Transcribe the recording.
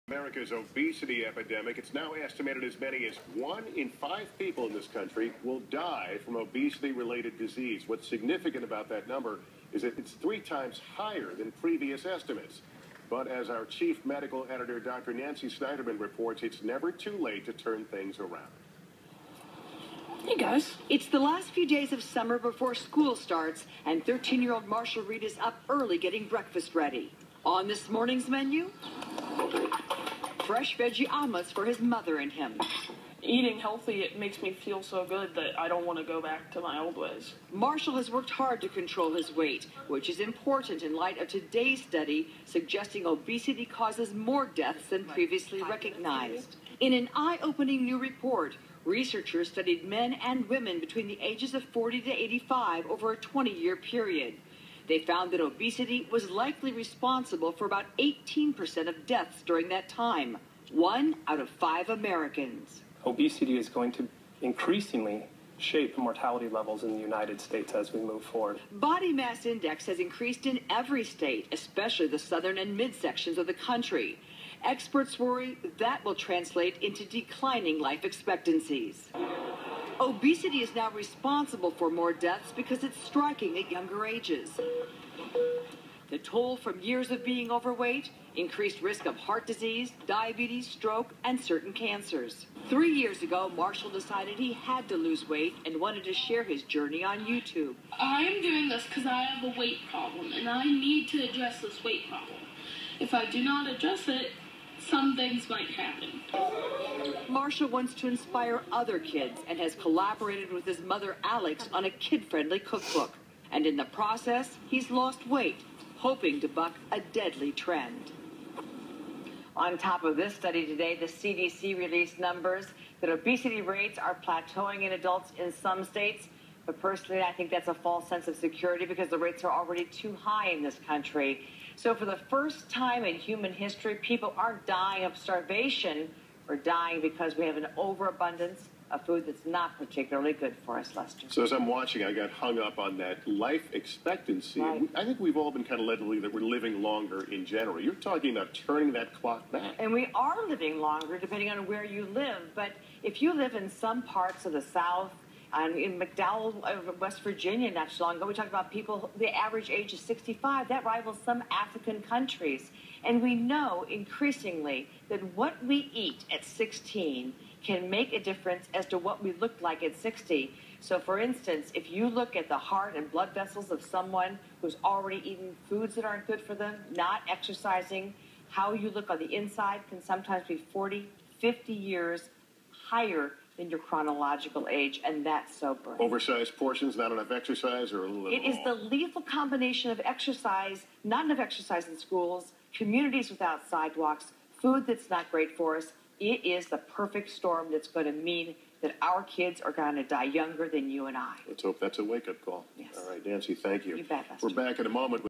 America's obesity epidemic. It's now estimated as many as 1 in 5 people in this country will die from obesity-related disease. What's significant about that number is that it's 3 times higher than previous estimates. But as our chief medical editor, Dr. Nancy Snyderman, reports, it's never too late to turn things around. Hey, guys. It's the last few days of summer before school starts, and 13-year-old Marshall Reed is up early getting breakfast ready. On this morning's menu, fresh veggie omelets for his mother and him. Eating healthy, it makes me feel so good that I don't want to go back to my old ways. Marshall has worked hard to control his weight, which is important in light of today's study suggesting obesity causes more deaths than previously recognized. In an eye-opening new report, researchers studied men and women between the ages of 40 to 85 over a 20-year period. They found that obesity was likely responsible for about 18% of deaths during that time, 1 out of 5 Americans. Obesity is going to increasingly shape mortality levels in the United States as we move forward. Body mass index has increased in every state, especially the southern and midsections of the country. Experts worry that will translate into declining life expectancies. Obesity is now responsible for more deaths because it's striking at younger ages. The toll from years of being overweight, increased risk of heart disease, diabetes, stroke, and certain cancers. 3 years ago, Marshall decided he had to lose weight and wanted to share his journey on YouTube. I am doing this because I have a weight problem, and I need to address this weight problem. If I do not address it, some things might happen. Marshall wants to inspire other kids and has collaborated with his mother, Alex, on a kid-friendly cookbook. And in the process, he's lost weight, hoping to buck a deadly trend. On top of this study today, the CDC released numbers that obesity rates are plateauing in adults in some states. But personally, I think that's a false sense of security because the rates are already too high in this country. So for the first time in human history, people aren't dying of starvation or dying because we have an overabundance of food that's not particularly good for us, Lester. So as I'm watching, I got hung up on that life expectancy. Right. I think we've all been kind of led to believe that we're living longer in general. You're talking about turning that clock back. And we are living longer depending on where you live. But if you live in some parts of the South, in McDowell, West Virginia, not too long ago, we talked about people, the average age is 65. That rivals some African countries. And we know increasingly that what we eat at 16 can make a difference as to what we look like at 60. So, for instance, if you look at the heart and blood vessels of someone who's already eaten foods that aren't good for them, not exercising, how you look on the inside can sometimes be 40, 50 years higher than your chronological age, and that's sobering. Oversized portions, not enough exercise, or a little It is the lethal combination of exercise, not enough exercise in schools, communities without sidewalks, food that's not great for us. It is the perfect storm that's going to mean that our kids are going to die younger than you and I. Let's hope that's a wake-up call. Yes. All right, Nancy, thank you. You bet, Lester. We're back in a moment.